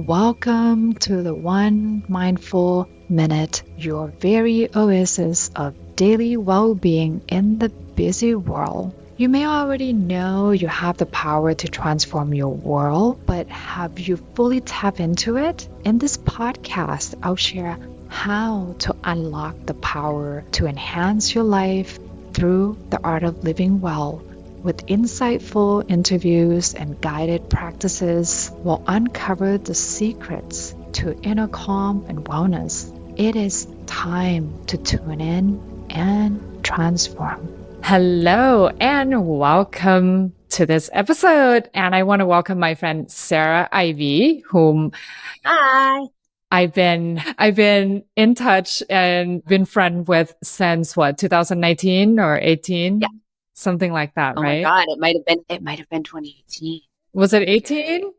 Welcome to the One Mindful Minute, your very oasis of daily well being in the busy world. You may already know you have the power to transform your world, but have you fully tapped into it? In this podcast, I'll share how to unlock the power to enhance your life through the art of living well. With insightful interviews and guided practices, we'll uncover the secrets to inner calm and wellness. It is time to tune in and transform. Hello and welcome to this episode. And I want to welcome my friend Sarah Ivy, whom Hi. I've been in touch and been friend with since 2019 or 18? Yeah. Something like that, Oh right? my God, it might have been 2018. Was it 18?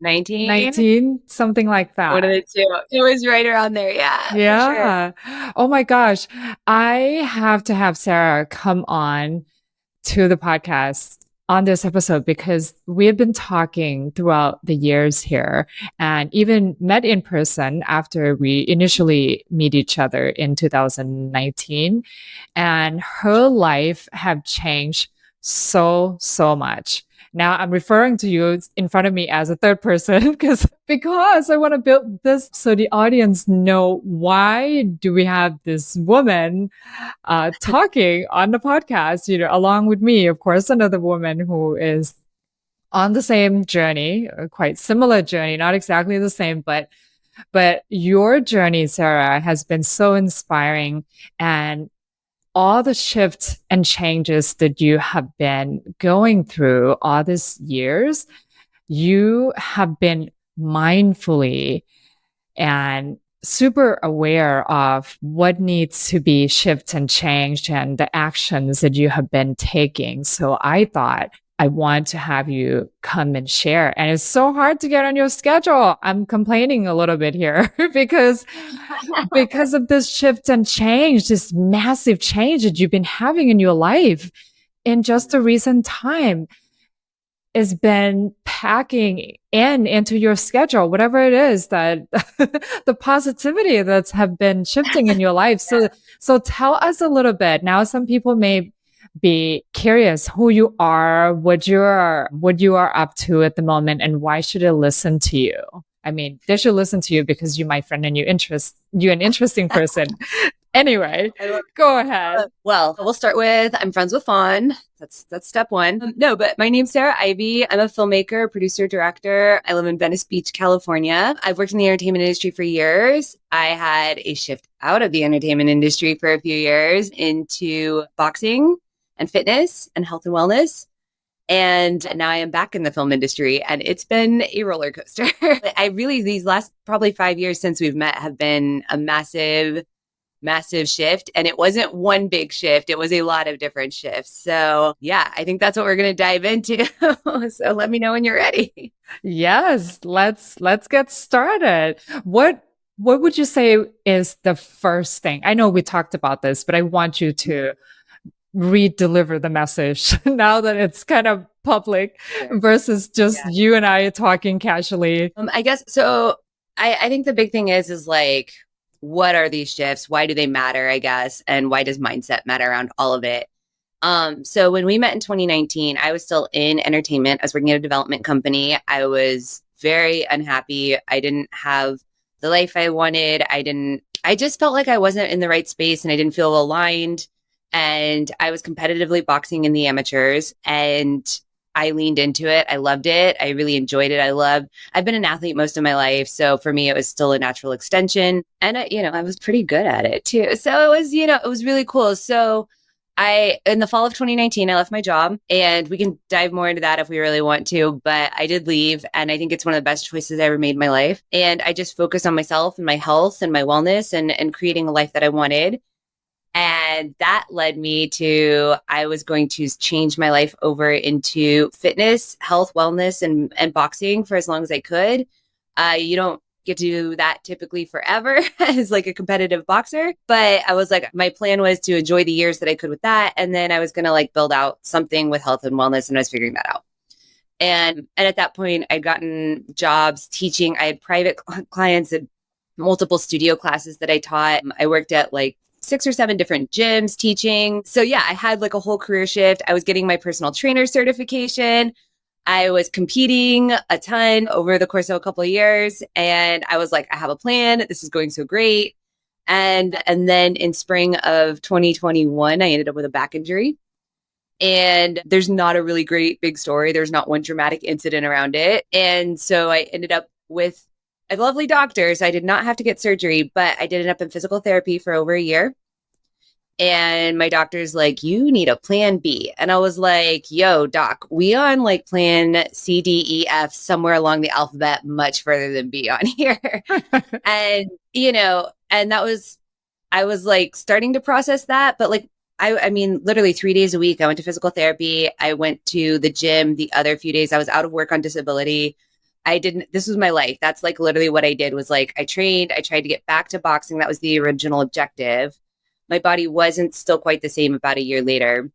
19? 19? Something like that. One of the two. It was right around there. Yeah. Yeah. Sure. Oh my gosh. I have to have Sarah come on to the podcast on this episode because we have been talking throughout the years here and even met in person after we initially meet each other in 2019. And her life have changed so much. Now I'm referring to you in front of me as a third person because I want to build this so the audience know why do we have this woman talking on the podcast, along with me, of course, another woman who is on the same journey, a quite similar journey, not exactly the same, but your journey, Sarah, has been so inspiring, and all the shifts and changes that you have been going through all these years, you have been mindfully and super aware of what needs to be shifted and changed and the actions that you have been taking. So I thought I want to have you come and share. And it's so hard to get on your schedule. I'm complaining a little bit here because of this shift and change, this massive change that you've been having in your life in just a recent time has been packing into your schedule, whatever it is that the positivity that's have been shifting in your life. So tell us a little bit. Now, some people may be curious who you are, what you are up to at the moment, and why should they listen to you? I mean, they should listen to you because you're my friend and you're an interesting person. Anyway, go ahead. Well, we'll start with I'm friends with Fawn. That's step one. No, but my name's Sarah Ivy. I'm a filmmaker, producer, director. I live in Venice Beach, California. I've worked in the entertainment industry for years. I had a shift out of the entertainment industry for a few years into boxing and fitness and health and wellness. And now I am back in the film industry, and it's been a roller coaster. These last probably 5 years since we've met have been a massive shift. And it wasn't one big shift. It was a lot of different shifts. So yeah, I think that's what we're going to dive into. So let me know when you're ready. Yes, let's get started. What would you say is the first thing? I know we talked about this, but I want you to re-deliver the message now that it's kind of public versus just you and I talking casually. I guess so. I think the big thing is like, what are these shifts? Why do they matter, I guess? And why does mindset matter around all of it? So when we met in 2019, I was still in entertainment. I was working at a development company. I was very unhappy. I didn't have the life I wanted. I just felt like I wasn't in the right space and I didn't feel aligned. And I was competitively boxing in the amateurs, and I leaned into it. I loved it. I really enjoyed it. I've been an athlete most of my life. So for me, it was still a natural extension. And I was pretty good at it too. So it was really cool. So in the fall of 2019, I left my job, and we can dive more into that if we really want to, but I did leave. And I think it's one of the best choices I ever made in my life. And I just focused on myself and my health and my wellness and creating a life that I wanted. And that led me to, I was going to change my life over into fitness, health, wellness, and boxing for as long as I could. You don't get to do that typically forever as like a competitive boxer. But I was like, my plan was to enjoy the years that I could with that. And then I was going to like build out something with health and wellness. And I was figuring that out. And at that point, I'd gotten jobs teaching. I had private clients and multiple studio classes that I taught. I worked at like 6 or 7 different gyms teaching. So yeah, I had like a whole career shift. I was getting my personal trainer certification. I was competing a ton over the course of a couple of years. And I was like, I have a plan. This is going so great. And then in spring of 2021, I ended up with a back injury. And there's not a really great big story. There's not one dramatic incident around it. And so I ended up with a lovely doctor. So I did not have to get surgery, but I did end up in physical therapy for over a year. And my doctor's like, you need a plan B. And I was like, yo, doc, we on like plan C, D, E, F, somewhere along the alphabet, much further than B on here. And, and I was like starting to process that. But like, I mean, literally 3 days a week, I went to physical therapy. I went to the gym the other few days. I was out of work on disability. This was my life. That's like literally what I did was like, I trained, I tried to get back to boxing. That was the original objective. My body wasn't still quite the same about a year later.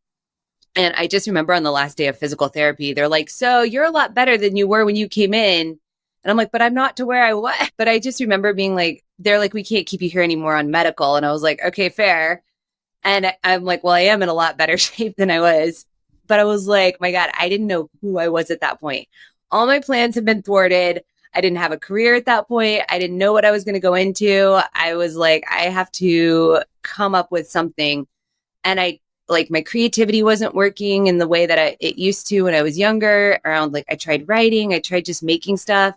And I just remember on the last day of physical therapy, they're like, so you're a lot better than you were when you came in. And I'm like, but I'm not to where I was. But I just remember being like, they're like, we can't keep you here anymore on medical. And I was like, okay, fair. And I'm like, well, I am in a lot better shape than I was. But I was like, my God, I didn't know who I was at that point. All my plans have been thwarted. I didn't have a career at that point. I didn't know what I was going to go into. I was like, I have to come up with something. And my creativity wasn't working in the way that it used to when I was younger around, like, I tried writing, I tried just making stuff.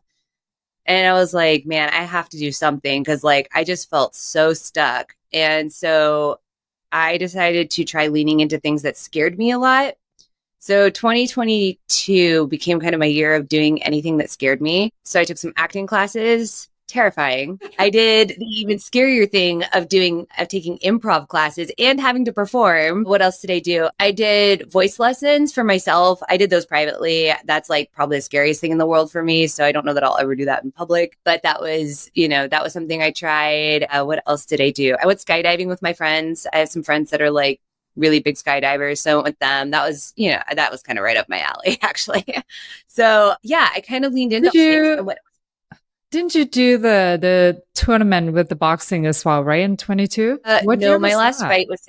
And I was like, man, I have to do something because like, I just felt so stuck. And so I decided to try leaning into things that scared me a lot. So 2022 became kind of my year of doing anything that scared me. So I took some acting classes. Terrifying. I did the even scarier thing of taking improv classes and having to perform. What else did I do? I did voice lessons for myself. I did those privately. That's like probably the scariest thing in the world for me. So I don't know that I'll ever do that in public, but that was something I tried. What else did I do? I went skydiving with my friends. I have some friends that are like really big skydivers. So I went with them. That was kind of right up my alley, actually. So yeah, I kind of leaned into things. Didn't you do the tournament with the boxing as well, right? In 22? No, my last fight was.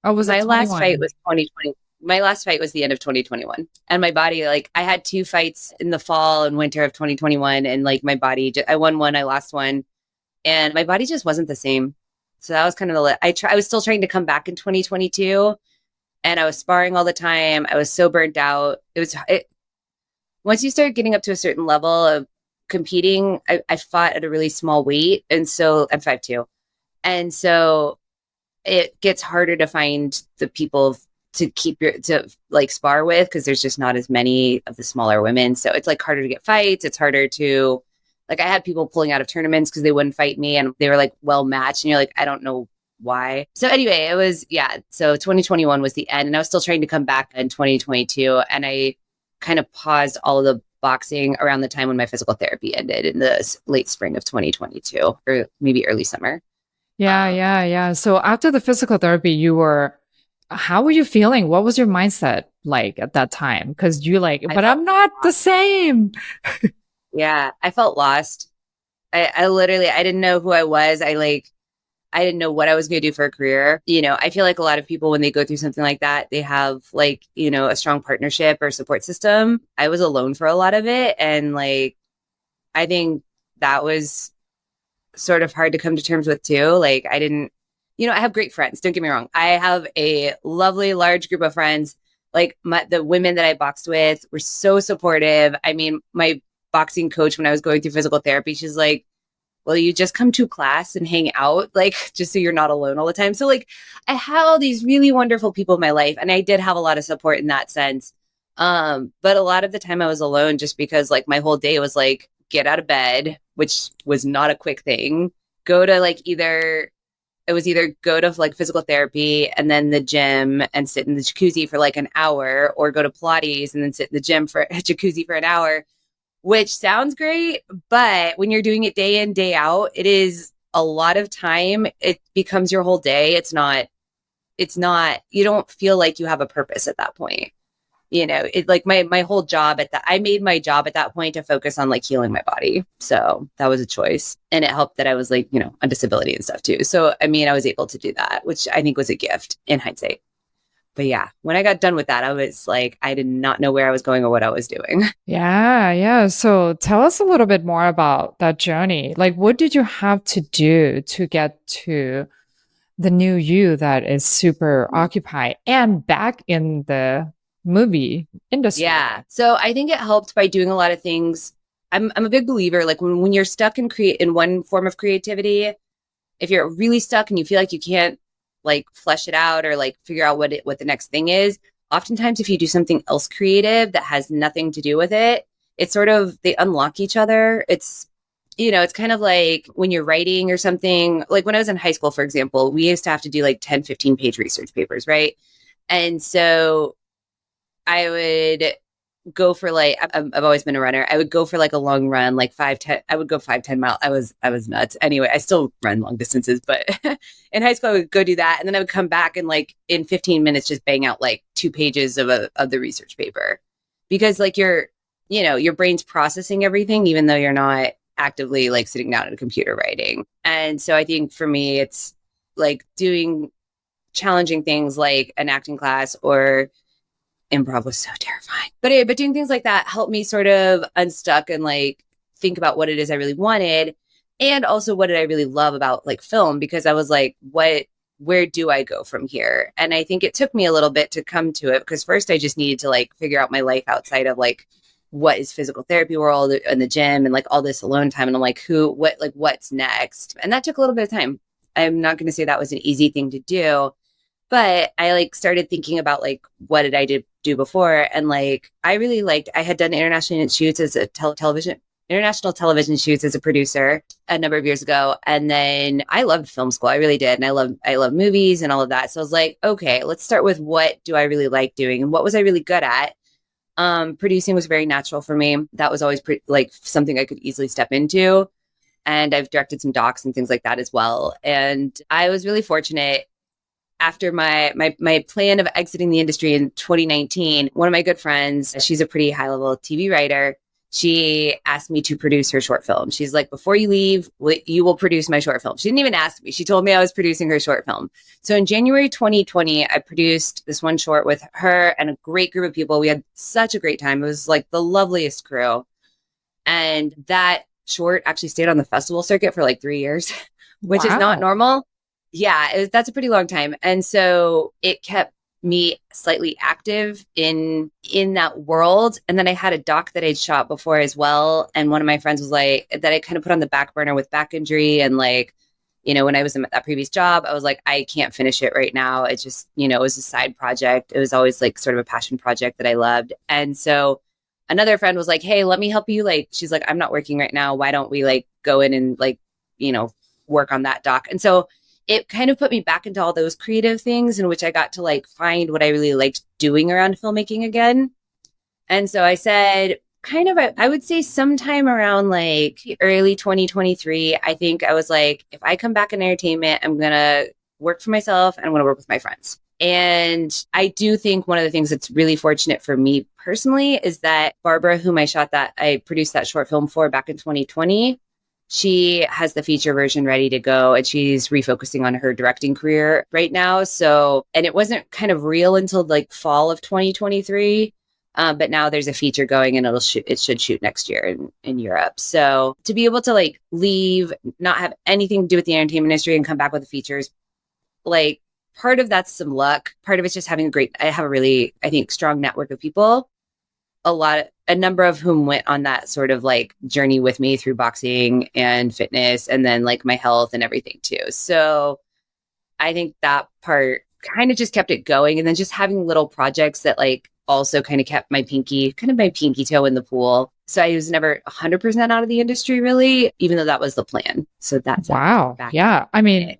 Oh, was my it last fight was 2020. My last fight was the end of 2021, and my body, like, I had 2 fights in the fall and winter of 2021, and like my body, I won one, I lost one, and my body just wasn't the same. So that was kind of I was still trying to come back in 2022, and I was sparring all the time. I was so burnt out. Once you start getting up to a certain level of competing, I fought at a really small weight. And so I'm 5'2". And so it gets harder to find the people to like spar with, because there's just not as many of the smaller women. So it's like harder to get fights. It's harder to, like, I had people pulling out of tournaments because they wouldn't fight me and they were like well matched. And you're like, I don't know why. So anyway, it was, yeah. So 2021 was the end, and I was still trying to come back in 2022. And I kind of paused all of the boxing around the time when my physical therapy ended in the late spring of 2022, or maybe early summer. Yeah. So after the physical therapy, how were you feeling? What was your mindset like at that time? Because but I'm not the same. Yeah, I felt lost. I literally, I didn't know who I was. I didn't know what I was going to do for a career. I feel like a lot of people, when they go through something like that, they have like, a strong partnership or support system. I was alone for a lot of it. And like, I think that was sort of hard to come to terms with too. Like, I didn't, I have great friends. Don't get me wrong. I have a lovely, large group of friends. Like the women that I boxed with were so supportive. I mean, my boxing coach, when I was going through physical therapy, she's like, well, you just come to class and hang out, like, just so you're not alone all the time. So like, I have all these really wonderful people in my life, and I did have a lot of support in that sense. But a lot of the time I was alone, just because like my whole day was like, get out of bed, which was not a quick thing. Go to like either go to like physical therapy and then the gym and sit in the jacuzzi for like an hour, or go to Pilates and then sit in the gym for a jacuzzi for an hour. Which sounds great, but when you're doing it day in, day out, it is a lot of time. It becomes your whole day. It's not, you don't feel like you have a purpose at that point. it like my whole job I made my job at that point to focus on like healing my body. So that was a choice. And it helped that I was like, on disability and stuff too. So, I mean, I was able to do that, which I think was a gift in hindsight. But yeah, when I got done with that, I was like, I did not know where I was going or what I was doing. Yeah, yeah. So tell us a little bit more about that journey. Like, what did you have to do to get to the new you that is super occupied and back in the movie industry? Yeah. So I think it helped by doing a lot of things. I'm a big believer, like when you're stuck in one form of creativity, if you're really stuck and you feel like you can't like flesh it out or like figure out what the next thing is, oftentimes if you do something else creative that has nothing to do with it, it's sort of, they unlock each other. It's kind of like when you're writing or something, like when I was in high school, for example, we used to have to do like 10, 15 page research papers, right? And so I would go for like, I've always been a runner. I would go for like a long run, like 5-10. I would go 5-10 miles. I was nuts. Anyway, I still run long distances, but in high school I would go do that. And then I would come back and like in 15 minutes, just bang out like 2 pages of the research paper, because like your brain's processing everything, even though you're not actively like sitting down at a computer writing. And so I think for me, it's like doing challenging things like an acting class or improv was so terrifying. But doing things like that helped me sort of unstuck and like think about what it is I really wanted. And also what did I really love about like film, because I was like, where do I go from here? And I think it took me a little bit to come to it, because first I just needed to like figure out my life outside of like what is physical therapy world and the gym and like all this alone time. And I'm like, what's next? And that took a little bit of time. I'm not going to say that was an easy thing to do, but I like started thinking about like, what did I do before? And like, I really liked, I had done international shoots as a international television shoots as a producer a number of years ago. And then I loved film school. I really did. And I love movies and all of that. So I was like, okay, let's start with what do I really like doing? And what was I really good at? Producing was very natural for me. That was always like something I could easily step into. And I've directed some docs and things like that as well. And I was really fortunate. After my plan of exiting the industry in 2019, one of my good friends, she's a pretty high level TV writer. She asked me to produce her short film. She's like, before you leave, you will produce my short film. She didn't even ask me. She told me I was producing her short film. So in January 2020, I produced this one short with her and a great group of people. We had such a great time. It was like the loveliest crew. And that short actually stayed on the festival circuit for like 3 years, which is not normal. Yeah, that's a pretty long time. And so it kept me slightly active in that world. And then I had a doc that I'd shot before as well. And one of my friends was like, that I kind of put on the back burner with back injury. And like, when I was in that previous job, I was like, I can't finish it right now. It just, it was a side project. It was always like sort of a passion project that I loved. And so another friend was like, hey, let me help you. Like, she's like, I'm not working right now. Why don't we like go in and like, work on that doc? And so it kind of put me back into all those creative things in which I got to like find what I really liked doing around filmmaking again. And so I said, kind of, I would say sometime around like early 2023, I think I was like, if I come back in entertainment, I'm going to work for myself and I'm going to work with my friends. And I do think one of the things that's really fortunate for me personally is that Barbara, whom I produced that short film for back in 2020, she has the feature version ready to go and she's refocusing on her directing career right now. So, and it wasn't kind of real until like fall of 2023. But now there's a feature going and it should shoot next year in Europe. So to be able to like leave, not have anything to do with the entertainment industry and come back with the features, like part of that's some luck. Part of it's just having I have a really, I think, strong network of people. A number of whom went on that sort of like journey with me through boxing and fitness and then like my health and everything too. So I think that part kind of just kept it going. And then just having little projects that like also kind of kept my pinky toe in the pool. So I was never 100% out of the industry really, even though that was the plan. So that's wow. Yeah. I mean,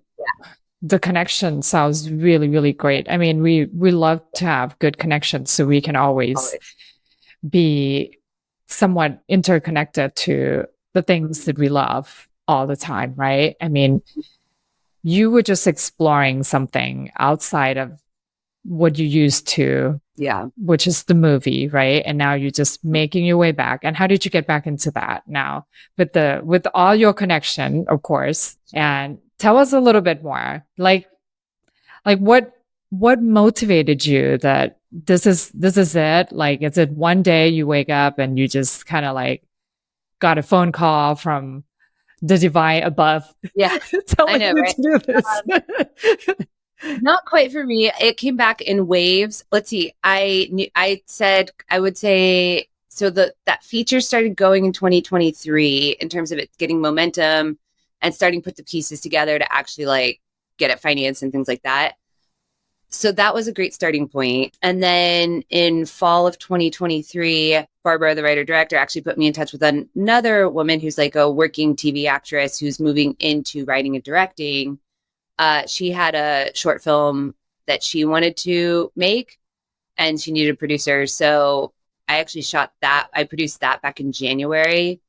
the connection sounds really, really great. I mean, we love to have good connections so we can always be somewhat interconnected to the things that we love all the time, right? I mean, you were just exploring something outside of what you used to, which is the movie, right? And now you're just making your way back. And how did you get back into that now with all your connection, of course? And tell us a little bit more, like what motivated you that this is it? Like, is it one day you wake up and you just kind of like got a phone call from the divine above? Yeah, telling you right? to do this. Not quite for me. It came back in waves. Let's see. I said I would say so. That feature started going in 2023 in terms of it getting momentum and starting to put the pieces together to actually like get it financed and things like that. So that was a great starting point. And then in fall of 2023, Barbara, the writer director, actually put me in touch with another woman who's like a working TV actress who's moving into writing and directing. She had a short film that she wanted to make and she needed a producer. So I actually shot that. I produced that back in January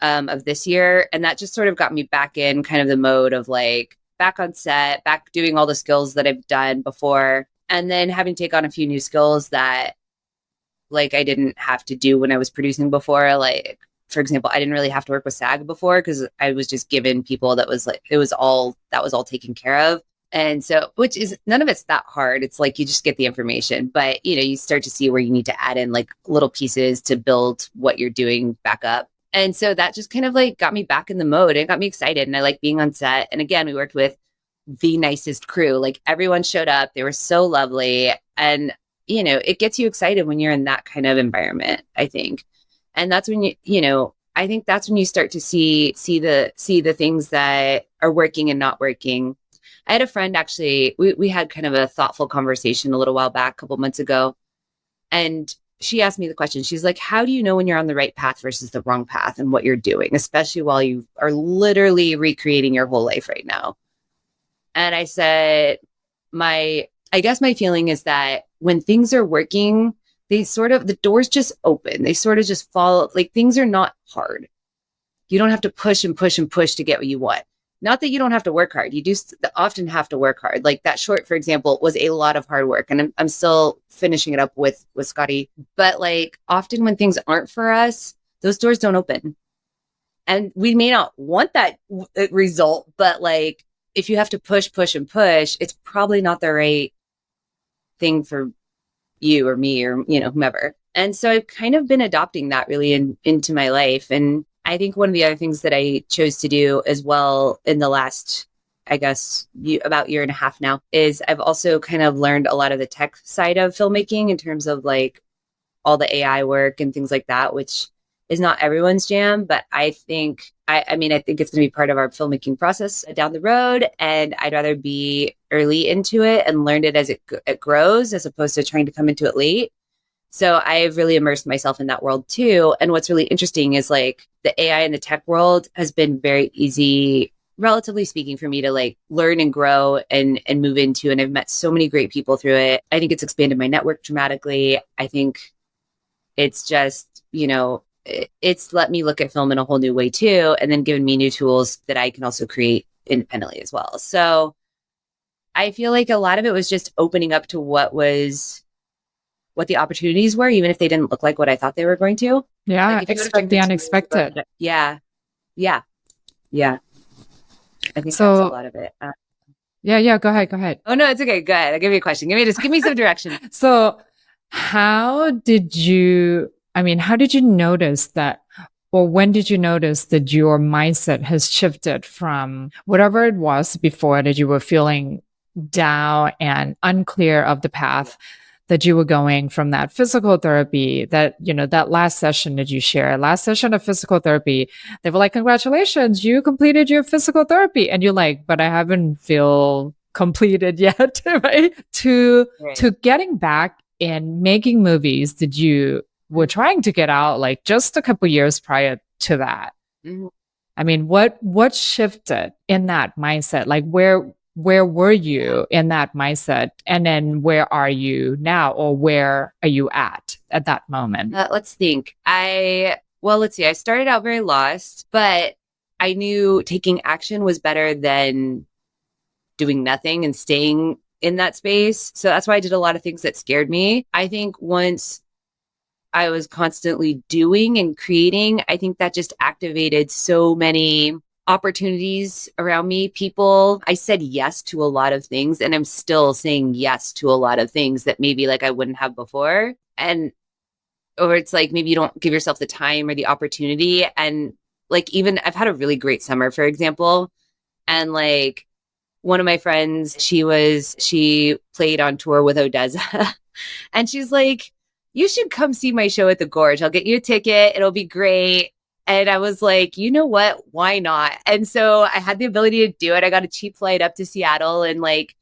of this year. And that just sort of got me back in kind of the mode of like back on set, back doing all the skills that I've done before. And then having to take on a few new skills that like I didn't have to do when I was producing before. Like, for example, I didn't really have to work with SAG before because I was just given people that was like, that was all taken care of. And so, which is none of it's that hard. It's like, you just get the information, but you start to see where you need to add in like little pieces to build what you're doing back up. And so that just kind of like got me back in the mode and got me excited. And I like being on set. And again, we worked with the nicest crew. Like everyone showed up. They were so lovely. And, it gets you excited when you're in that kind of environment, I think. And that's when I think that's when you start to see the things that are working and not working. I had a friend actually, we had kind of a thoughtful conversation a little while back, a couple months ago. And she asked me the question. She's like, how do you know when you're on the right path versus the wrong path and what you're doing, especially while you are literally recreating your whole life right now? And I said, I guess my feeling is that when things are working, the doors just open. They sort of just fall, like things are not hard. You don't have to push and push and push to get what you want. Not that you don't have to work hard. You do often have to work hard. Like that short, for example, was a lot of hard work. And I'm still finishing it up with Scotty. But like often when things aren't for us, those doors don't open. And we may not want that result, but like if you have to push, push and push, it's probably not the right thing for you or me or, whomever. And so I've kind of been adopting that really into my life. And I think one of the other things that I chose to do as well in the last, I guess, about year and a half now is I've also kind of learned a lot of the tech side of filmmaking in terms of like all the AI work and things like that, which is not everyone's jam, but I think, I think it's going to be part of our filmmaking process down the road. And I'd rather be early into it and learn it as it grows, as opposed to trying to come into it late. So I've really immersed myself in that world too. And what's really interesting is like the AI in the tech world has been very easy, relatively speaking, for me to like learn and grow and move into. And I've met so many great people through it. I think it's expanded my network dramatically. I think it's just, it's let me look at film in a whole new way too, and then given me new tools that I can also create independently as well. So I feel like a lot of it was just opening up to what the opportunities were, even if they didn't look like what I thought they were going to. Yeah, like expect the unexpected. Yeah. I think that's a lot of it. Yeah, go ahead. Oh no, it's okay. Go ahead. I'll give you a question. Give me some direction. So how did you notice that, or when did you notice that your mindset has shifted from whatever it was before that you were feeling down and unclear of the path that you were going, from that physical therapy, that, that last session that you shared, last session of physical therapy, they were like, congratulations, you completed your physical therapy. And you're like, but I haven't feel completed yet, right? To getting back and making movies that you were trying to get out like just a couple years prior to that. Mm-hmm. I mean, what shifted in that mindset? Like where were you in that mindset? And then where are you now, or where are you at that moment? Let's think. Let's see. I started out very lost, but I knew taking action was better than doing nothing and staying in that space. So that's why I did a lot of things that scared me. I think once I was constantly doing and creating, I think that just activated so many opportunities around me. People, I said yes to a lot of things, and I'm still saying yes to a lot of things that maybe like I wouldn't have before. And, or it's like maybe you don't give yourself the time or the opportunity. And like, even I've had a really great summer, for example. And like, one of my friends, she played on tour with Odessa. And she's like, you should come see my show at the Gorge. I'll get you a ticket. It'll be great. And I was like, you know what? Why not? And so I had the ability to do it. I got a cheap flight up to Seattle. And like,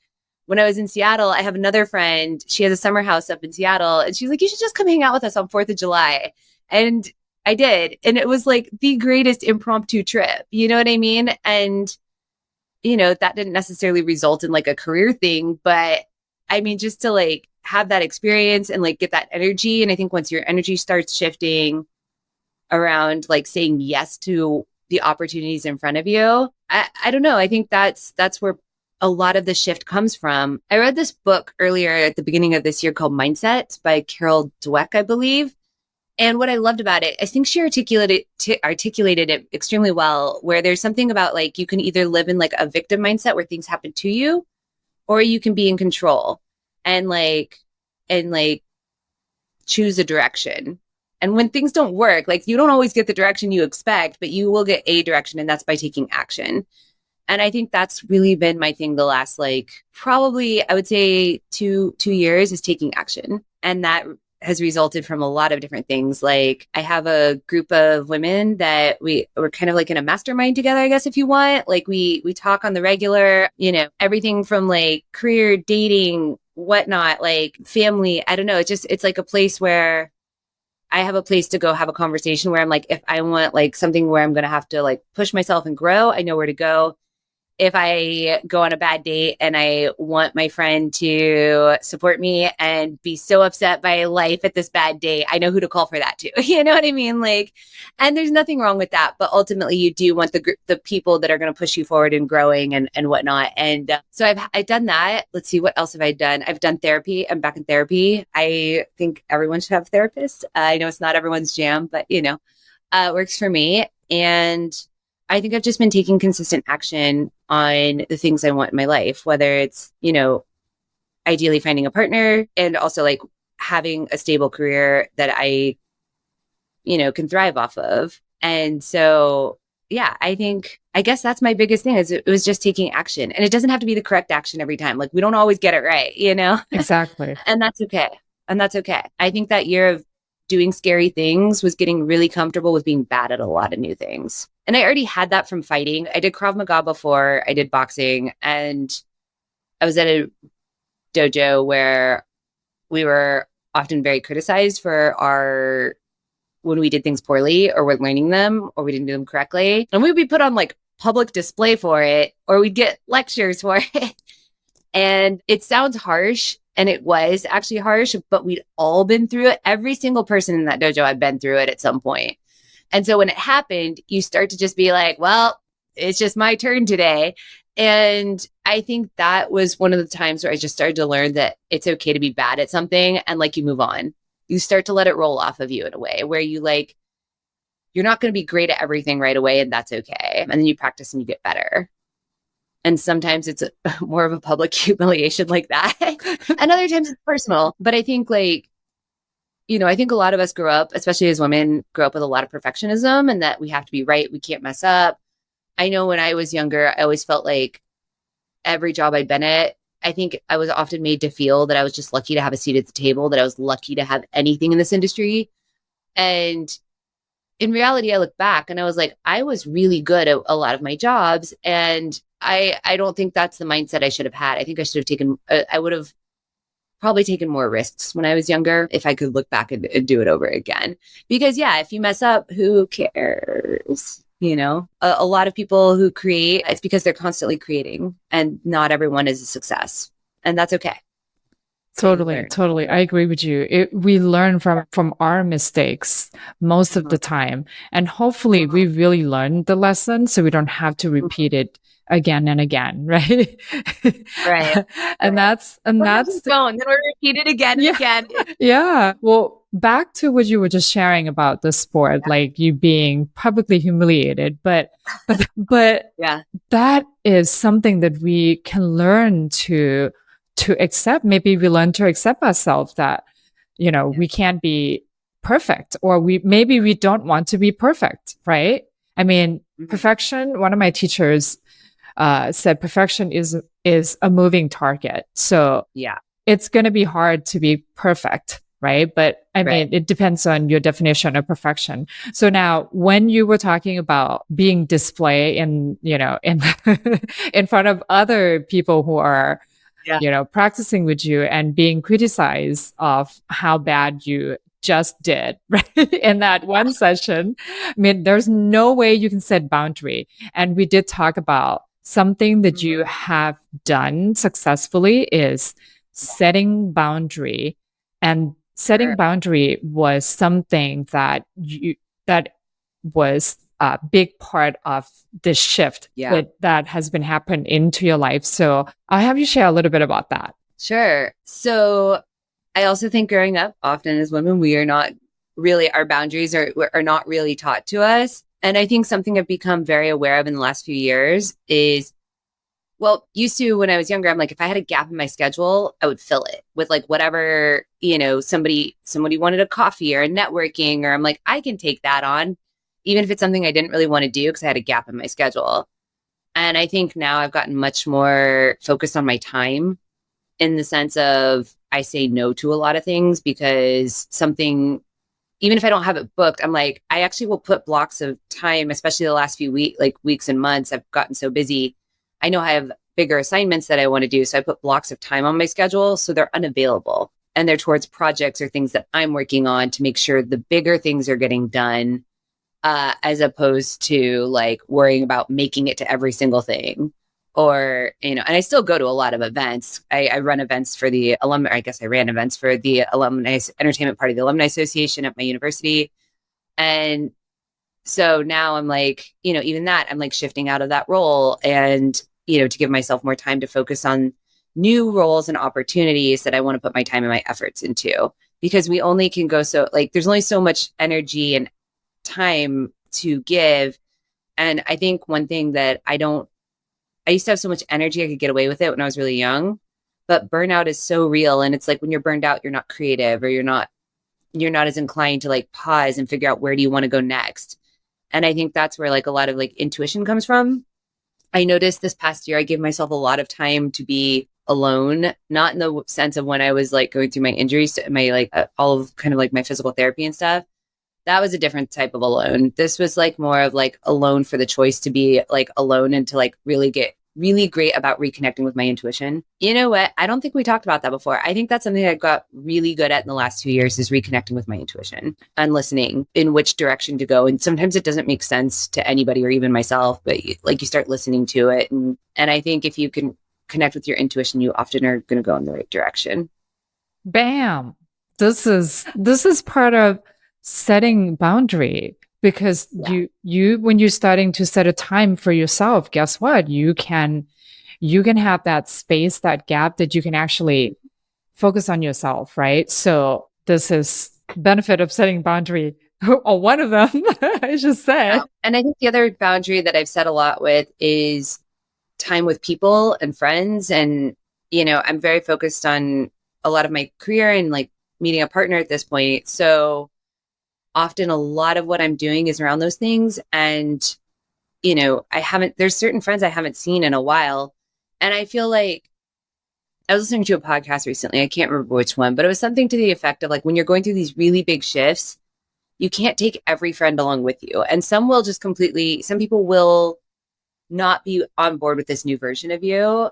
when I was in Seattle, I have another friend. She has a summer house up in Seattle. And she's like, you should just come hang out with us on 4th of July. And I did. And it was like the greatest impromptu trip. You know what I mean? And, you know, that didn't necessarily result in like a career thing. But I mean, just to like have that experience and like get that energy. And I think once your energy starts shifting around like saying yes to the opportunities in front of you, I don't know. I think that's where a lot of the shift comes from. I read this book earlier at the beginning of this year called Mindset by Carol Dweck, I believe. And what I loved about it, I think she articulated it extremely well, where there's something about like, you can either live in like a victim mindset where things happen to you, or you can be in control and like choose a direction. And when things don't work, like you don't always get the direction you expect, but you will get a direction, and that's by taking action. And I think that's really been my thing the last, like, probably I would say two years, is taking action. And that has resulted from a lot of different things. Like I have a group of women that we're kind of like in a mastermind together, I guess, if you want. Like we talk on the regular, you know, everything from like career, dating, whatnot, like family. I don't know. It's like a place where I have a place to go have a conversation where I'm like, if I want like something where I'm going to have to like push myself and grow, I know where to go. If I go on a bad date and I want my friend to support me and be so upset by life at this bad date, I know who to call for that too. You know what I mean? Like, and there's nothing wrong with that, but ultimately you do want the people that are going to push you forward and growing and whatnot. And so I've done that. Let's see, what else have I done? I've done therapy. I'm back in therapy. I think everyone should have a therapist. I know it's not everyone's jam, but you know, it works for me. And I think I've just been taking consistent action on the things I want in my life, whether it's, you know, ideally finding a partner and also like having a stable career that I, you know, can thrive off of. And so, yeah, I guess that's my biggest thing, is it was just taking action. And it doesn't have to be the correct action every time. Like we don't always get it right, you know? Exactly. And that's okay. I think that year of doing scary things was getting really comfortable with being bad at a lot of new things. And I already had that from fighting. I did Krav Maga before I did boxing, and I was at a dojo where we were often very criticized for when we did things poorly or we're learning them or we didn't do them correctly. And we'd be put on like public display for it, or we'd get lectures for it. And it sounds harsh, and it was actually harsh, but we'd all been through it. Every single person in that dojo had been through it at some point. And so when it happened, you start to just be like, well, it's just my turn today. And I think that was one of the times where I just started to learn that it's okay to be bad at something, and like you move on. You start to let it roll off of you in a way where you like, you're not going to be great at everything right away, and that's okay. And then you practice and you get better. And sometimes it's more of a public humiliation like that. And other times it's personal. But I think like, you know, I think a lot of us grow up, especially as women, grow up with a lot of perfectionism, and that we have to be right. We can't mess up. I know when I was younger, I always felt like every job I'd been at, I think I was often made to feel that I was just lucky to have a seat at the table, that I was lucky to have anything in this industry. And in reality, I look back and I was like, I was really good at a lot of my jobs. And I don't think that's the mindset I should have had. I think I should have taken, I would have probably taken more risks when I was younger if I could look back and do it over again. Because yeah, if you mess up, who cares? You know, a lot of people who create, it's because they're constantly creating, and not everyone is a success. And that's okay. that you Totally, learn. totally. I agree with you. We learn from our mistakes most of the time, and hopefully we really learn the lesson so we don't have to repeat it again and again, right? Right. And that's Phone. Then we repeat it again and yeah. again. Yeah. Well, back to what you were just sharing about the sport, like you being publicly humiliated, but Yeah. that is something that we can learn to accept. Maybe we learn to accept ourselves that, we can't be perfect, or maybe we don't want to be perfect, right? I mean, perfection, one of my teachers said perfection is a moving target. So Yeah. it's going to be hard to be perfect, right? But I mean, it depends on your definition of perfection. So now, when you were talking about being display in, in in front of other people who are, practicing with you and being criticized of how bad you just did, right? In that one session, I mean, there's no way you can set boundary. And we did talk about something that you have done successfully is setting boundary, and setting boundary was something that was a big part of this shift that has been happening into your life. So I'll have you share a little bit about that. Sure. So I also think growing up, often as women, we are not really, our boundaries are not really taught to us. And I think something I've become very aware of in the last few years is, well, used to when I was younger, I'm like, if I had a gap in my schedule, I would fill it with like whatever, somebody wanted a coffee or a networking, or I'm like, I can take that on, even if it's something I didn't really want to do because I had a gap in my schedule. And I think now I've gotten much more focused on my time, in the sense of I say no to a lot of things because something, even if I don't have it booked, I'm like, I actually will put blocks of time, especially the last few weeks and months. I've gotten so busy. I know I have bigger assignments that I want to do. So I put blocks of time on my schedule so they're unavailable, and they're towards projects or things that I'm working on to make sure the bigger things are getting done, as opposed to like worrying about making it to every single thing. Or, and I still go to a lot of events. I run events for the alumni. I guess I ran events for the alumni entertainment part of the alumni association at my university. And so now I'm like, even that, I'm like shifting out of that role and, to give myself more time to focus on new roles and opportunities that I want to put my time and my efforts into, because we only can go so, like, there's only so much energy and time to give. And I think one thing that I used to have so much energy, I could get away with it when I was really young, but burnout is so real. And it's like, when you're burned out, you're not creative, or you're not as inclined to like pause and figure out where do you want to go next. And I think that's where like a lot of like intuition comes from. I noticed this past year, I gave myself a lot of time to be alone, not in the sense of when I was like going through my injuries, my like all of kind of like my physical therapy and stuff. That was a different type of alone. This was like more of like alone for the choice to be like alone and to like really get really great about reconnecting with my intuition. You know what? I don't think we talked about that before. I think that's something I got really good at in the last 2 years, is reconnecting with my intuition and listening in which direction to go. And sometimes it doesn't make sense to anybody or even myself, but like you start listening to it. And I think if you can connect with your intuition, you often are going to go in the right direction. Bam. This is part of setting boundary, because you when you're starting to set a time for yourself, guess what? You can have that space, that gap, that you can actually focus on yourself, right? So this is benefit of setting boundary, or one of them, I should say. And I think the other boundary that I've set a lot with is time with people and friends. And, I'm very focused on a lot of my career and like meeting a partner at this point. So often a lot of what I'm doing is around those things. And, there's certain friends I haven't seen in a while. And I feel like I was listening to a podcast recently. I can't remember which one, but it was something to the effect of like, when you're going through these really big shifts, you can't take every friend along with you. And some people will not be on board with this new version of you.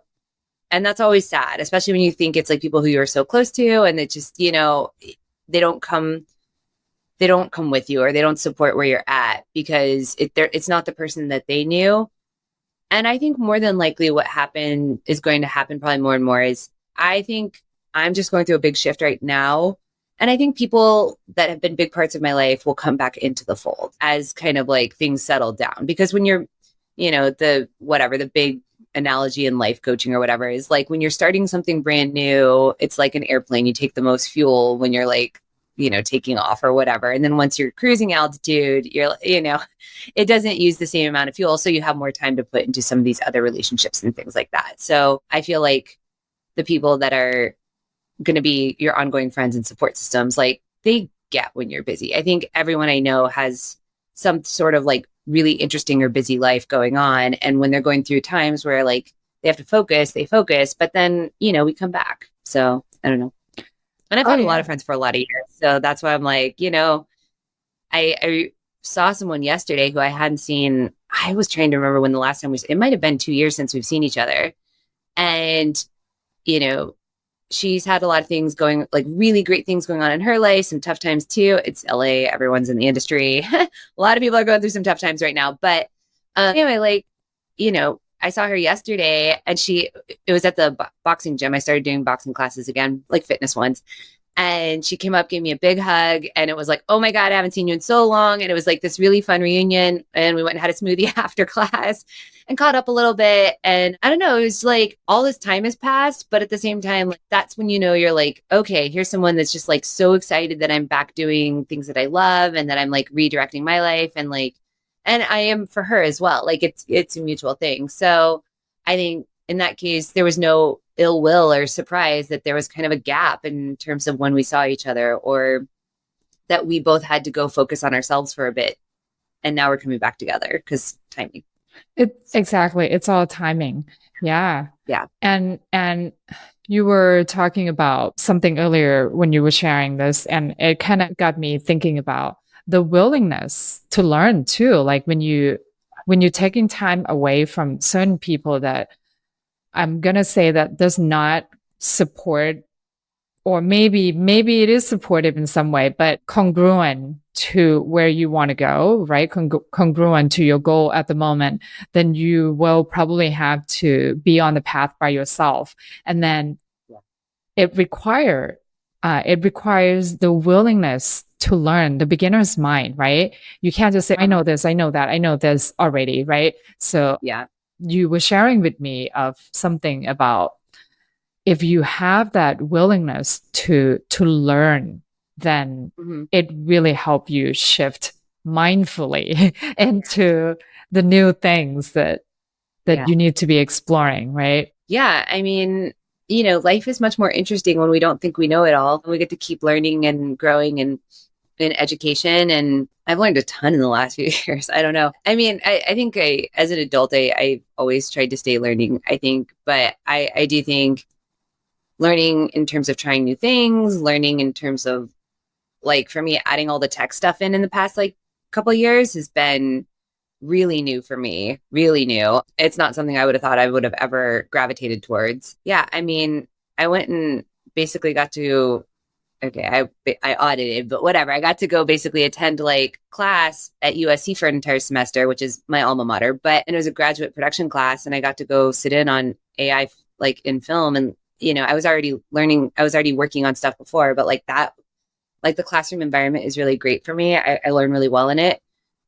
And that's always sad, especially when you think it's like people who you are so close to, and it just, they don't come with you, or they don't support where you're at because it's not the person that they knew. And I think more than likely what is going to happen probably more and more is, I think I'm just going through a big shift right now. And I think people that have been big parts of my life will come back into the fold as kind of like things settle down. Because when you're, the big analogy in life coaching or whatever is like when you're starting something brand new, it's like an airplane. You take the most fuel when you're like, taking off or whatever. And then once you're cruising altitude, it doesn't use the same amount of fuel. So you have more time to put into some of these other relationships and things like that. So I feel like the people that are going to be your ongoing friends and support systems, like they get when you're busy. I think everyone I know has some sort of like really interesting or busy life going on. And when they're going through times where like they have to focus, they focus, but then, we come back. So I don't know. And I've had a lot of friends for a lot of years. So that's why I'm like, I saw someone yesterday who I hadn't seen. I was trying to remember when the last time it might have been 2 years since we've seen each other. And, she's had a lot of things going, like really great things going on in her life, some tough times too. It's LA, everyone's in the industry. A lot of people are going through some tough times right now. But anyway, I saw her yesterday and it was at the boxing gym. I started doing boxing classes again, like fitness ones. And she came up, gave me a big hug. And it was like, oh my God, I haven't seen you in so long. And it was like this really fun reunion. And we went and had a smoothie after class and caught up a little bit. And I don't know, it was like all this time has passed. But at the same time, like, that's when you're like, okay, here's someone that's just like so excited that I'm back doing things that I love and that I'm like redirecting my life. And I am for her as well. Like it's a mutual thing. So I think in that case, there was no ill will or surprise that there was kind of a gap in terms of when we saw each other, or that we both had to go focus on ourselves for a bit. And now we're coming back together because timing. It's all timing. Yeah. Yeah. And you were talking about something earlier when you were sharing this, and it kind of got me thinking about the willingness to learn too. Like when you're taking time away from certain people that I'm going to say that does not support, or maybe it is supportive in some way, but congruent to where you want to go, right? Congruent to your goal at the moment, then you will probably have to be on the path by yourself. And then it requires the willingness to learn, the beginner's mind, right? You can't just say, I know this, I know that, I know this already, right? So yeah, you were sharing with me of something about if you have that willingness to learn, then it really helps you shift mindfully into the new things that you need to be exploring, right? Yeah. I mean, life is much more interesting when we don't think we know it all. We get to keep learning and growing and in education. And I've learned a ton in the last few years. I don't know. I mean, I think as an adult, I've always tried to stay learning, I think, but I do think learning in terms of trying new things, learning in terms of like, for me, adding all the tech stuff in the past, like couple of years has been really new for me, really new. It's not something I would have thought I would have ever gravitated towards. Yeah. I mean, I went and basically got to, okay, I audited, but whatever. I got to go basically attend like class at USC for an entire semester, which is my alma mater, and it was a graduate production class. And I got to go sit in on AI, like in film. And, I was already working on stuff before, but like that, like the classroom environment is really great for me. I learn really well in it,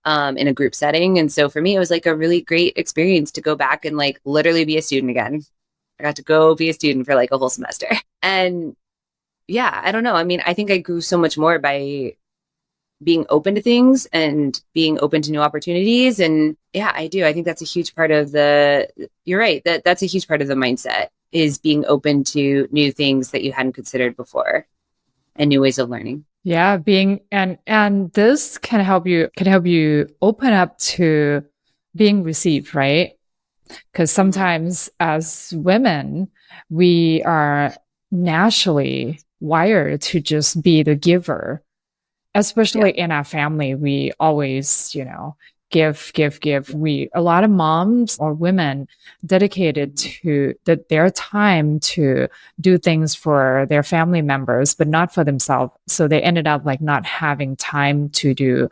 in a group setting. And so for me, it was like a really great experience to go back and like literally be a student again. I got to go be a student for like a whole semester. And yeah, I don't know. I mean, I think I grew so much more by being open to things and being open to new opportunities. And yeah, I do. I think that's a huge part of you're right. That's a huge part of the mindset, is being open to new things that you hadn't considered before and new ways of learning. Yeah. And this can help you open up to being received, right? Because sometimes as women, we are naturally wired to just be the giver, especially in our family. We always, give. A lot of moms or women dedicated to their time to do things for their family members, but not for themselves. So they ended up like not having time to do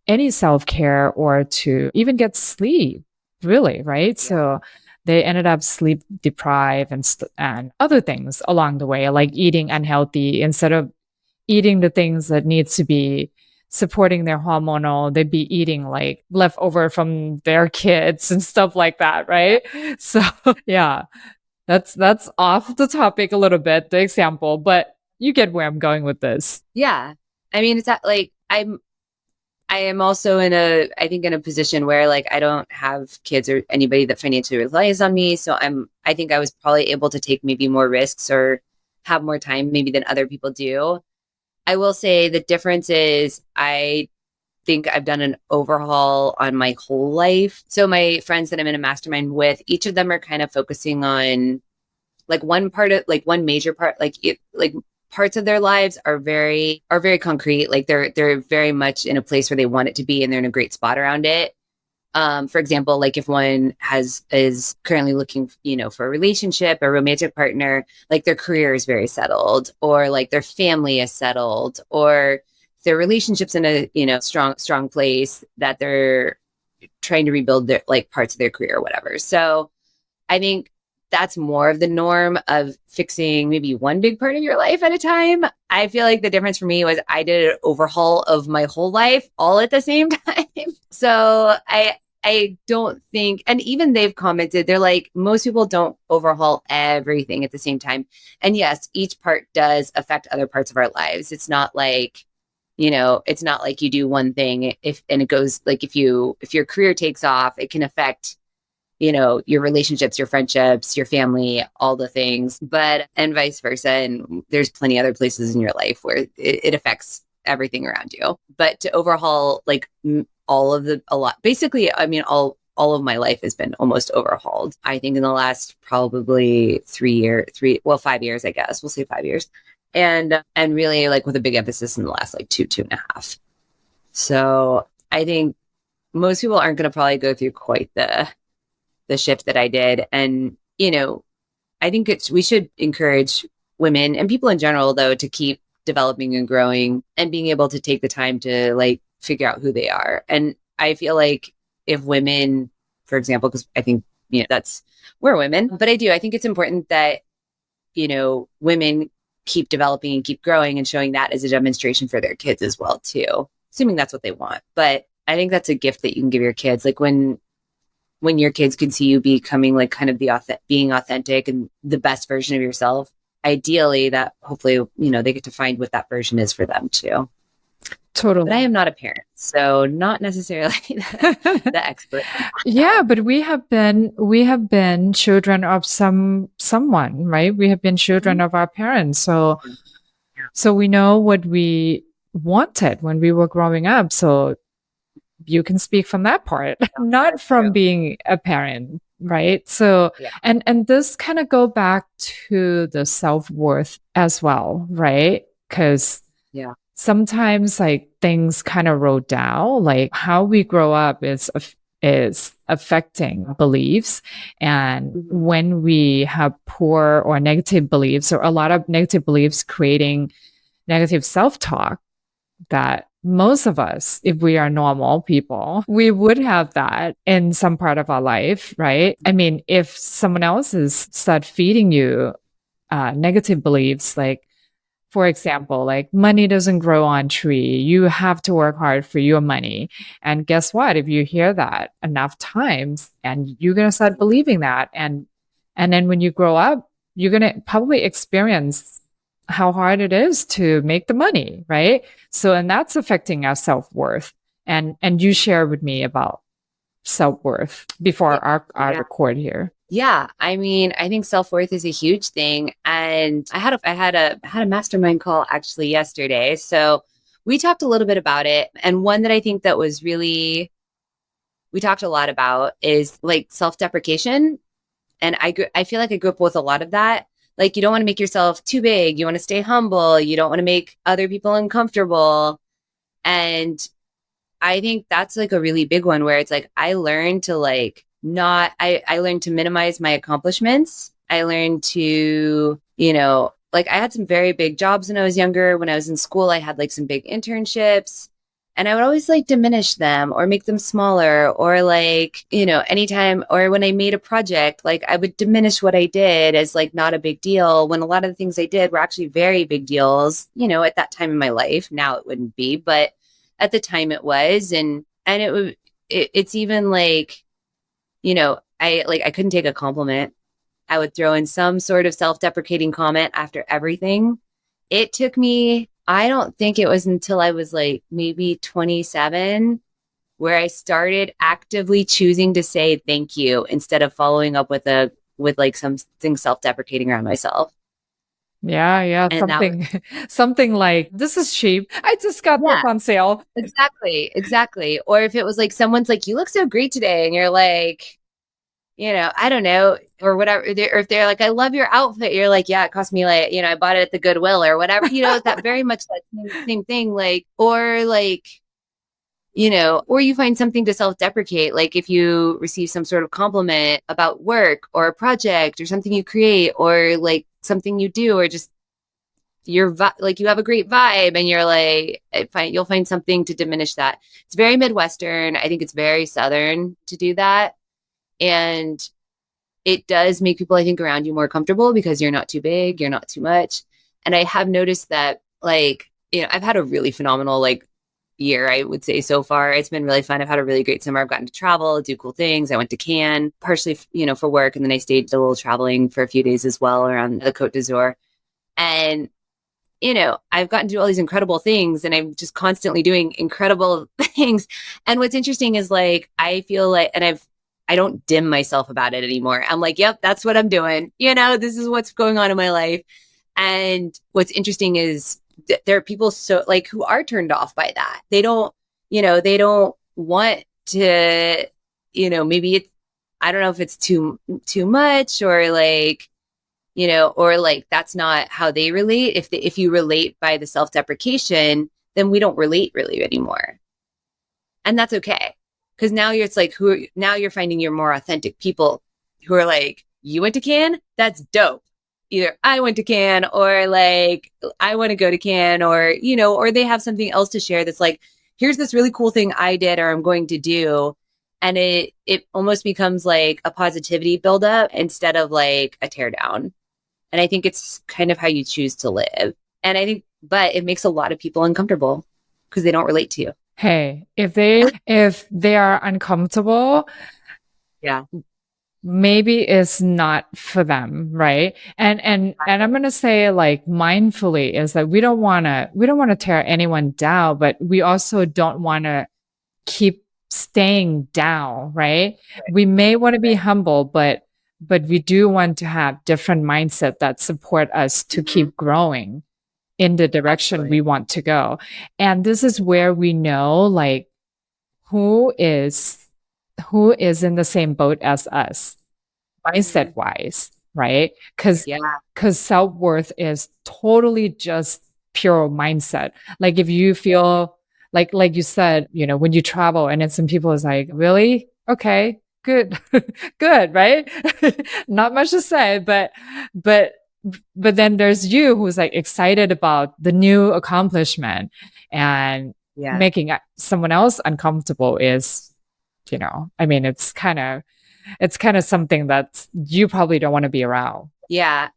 any self-care or to even get sleep really, right? So they ended up sleep deprived and other things along the way, like eating unhealthy instead of eating the things that needs to be supporting their hormonal, they'd be eating like leftover from their kids and stuff like that, right? So yeah, that's off the topic a little bit, the example, but you get where I'm going with this. Yeah. I mean, it's like I am also I think in a position where like I don't have kids or anybody that financially relies on me. So I think I was probably able to take maybe more risks or have more time maybe than other people do. I will say the difference is I think I've done an overhaul on my whole life. So my friends that I'm in a mastermind with, each of them are kind of focusing on like one major part, like parts of their lives are very concrete. Like they're very much in a place where they want it to be and they're in a great spot around it. For example, like if one is currently looking, for a relationship, a romantic partner, like their career is very settled, or like their family is settled, or their relationships in a, strong place that they're trying to rebuild their like parts of their career or whatever. So I think that's more of the norm of fixing maybe one big part of your life at a time. I feel like the difference for me was I did an overhaul of my whole life all at the same time. So I don't think, and even they've commented, they're like, most people don't overhaul everything at the same time. And yes, each part does affect other parts of our lives. It's not like, it's not like you do one thing and it goes like, if your career takes off, it can affect, your relationships, your friendships, your family, all the things, and vice versa. And there's plenty other places in your life where it affects everything around you. But to overhaul like basically, I mean, all of my life has been almost overhauled. I think in the last probably 5 years, I guess we'll say 5 years. And really like with a big emphasis in the last like two and a half. So I think most people aren't going to probably go through quite the shift that I did. And, I think we should encourage women and people in general, though, to keep developing and growing and being able to take the time to like figure out who they are. And I feel like if women, for example, because I think, we're women, but I think it's important that, women keep developing and keep growing and showing that as a demonstration for their kids as well, too, assuming that's what they want. But I think that's a gift that you can give your kids. Like when your kids can see you becoming like kind of being authentic and the best version of yourself, ideally that hopefully, they get to find what that version is for them too. Totally. But I am not a parent, so not necessarily the expert. Yeah, but we have been children of someone, right? We have been children of our parents. So we know what we wanted when we were growing up. So you can speak from that part, not from being a parent, right? So, and this kind of go back to the self-worth as well, right? Because sometimes like things kind of roll down, like how we grow up is affecting beliefs. And when we have poor or negative beliefs, or a lot of negative beliefs creating negative self-talk, that most of us, if we are normal people, we would have that in some part of our life, right? I mean, if someone else is start feeding you negative beliefs, like, for example, like money doesn't grow on tree, you have to work hard for your money. And guess what? If you hear that enough times, and you're going to start believing that, and then when you grow up, you're going to probably experience how hard it is to make the money, right? So, and that's affecting our self-worth. And you share with me about self-worth before our record here. Yeah, I mean, I think self-worth is a huge thing. And I had a mastermind call actually yesterday. So we talked a little bit about it. And one that I think that was really, we talked a lot about is like self-deprecation. And I feel like I grew up with a lot of that. Like, you don't want to make yourself too big. You want to stay humble. You don't want to make other people uncomfortable. And I think that's like a really big one where it's like, I learned to like I learned to minimize my accomplishments. I learned to, like I had some very big jobs when I was younger. When I was in school, I had like some big internships. And I would always like diminish them or make them smaller, or like, anytime, or when I made a project, like I would diminish what I did as like not a big deal, when a lot of the things I did were actually very big deals, at that time in my life. Now it wouldn't be, but at the time it was. And it's even like, I couldn't take a compliment. I would throw in some sort of self-deprecating comment after everything. It took me, I don't think it was until I was like maybe 27 where I started actively choosing to say thank you instead of following up with like something self-deprecating around myself. Yeah. And Something like, this is cheap. I just got this on sale. Exactly. Or if it was like, someone's like, you look so great today. And you're like, I don't know, or whatever. Or if they're like, I love your outfit. You're like, yeah, it cost me like, I bought it at the Goodwill or whatever, that very much that same thing. Like, or like, or you find something to self-deprecate. Like if you receive some sort of compliment about work or a project or something you create or like something you do, or just like you have a great vibe and you're like, you'll find something to diminish that. It's very Midwestern. I think it's very Southern to do that. And it does make people, I think, around you more comfortable because you're not too big, you're not too much. And I have noticed that, like, I've had a really phenomenal, like, year, I would say, so far. It's been really fun. I've had a really great summer. I've gotten to travel, do cool things. I went to Cannes, partially, for work. And then I stayed a little traveling for a few days as well around the Côte d'Azur. And, I've gotten to do all these incredible things and I'm just constantly doing incredible things. And what's interesting is, like, I feel like, and I don't dim myself about it anymore. I'm like, yep, that's what I'm doing. This is what's going on in my life. And what's interesting is there are people who are turned off by that. They don't want to, maybe it's, I don't know if it's too much or like, or like, that's not how they relate. If you relate by the self-deprecation, then we don't relate really anymore. And that's okay. Because now it's like, now you're finding your more authentic people who are like, you went to Cannes? That's dope. Either I went to Cannes or like, I want to go to Cannes, or, or they have something else to share that's like, here's this really cool thing I did or I'm going to do. And it almost becomes like a positivity buildup instead of like a tear down. And I think it's kind of how you choose to live. And I think, but it makes a lot of people uncomfortable because they don't relate to you. Hey, if they are uncomfortable, yeah, maybe it's not for them, right? And I'm going to say, like, mindfully is that we don't want to tear anyone down, but we also don't want to keep staying down, right? We may want to be humble, but we do want to have different mindset that support us to keep growing in the direction we want to go. And this is where we know, like, who is in the same boat as us, mindset wise, right? Because self-worth is totally just pure mindset. Like if you feel like you said, when you travel and then some people is like, really? Okay, good. Good, right? Not much to say, but then there's you who's like excited about the new accomplishment, and making someone else uncomfortable is, it's kind of something that you probably don't want to be around. Yeah.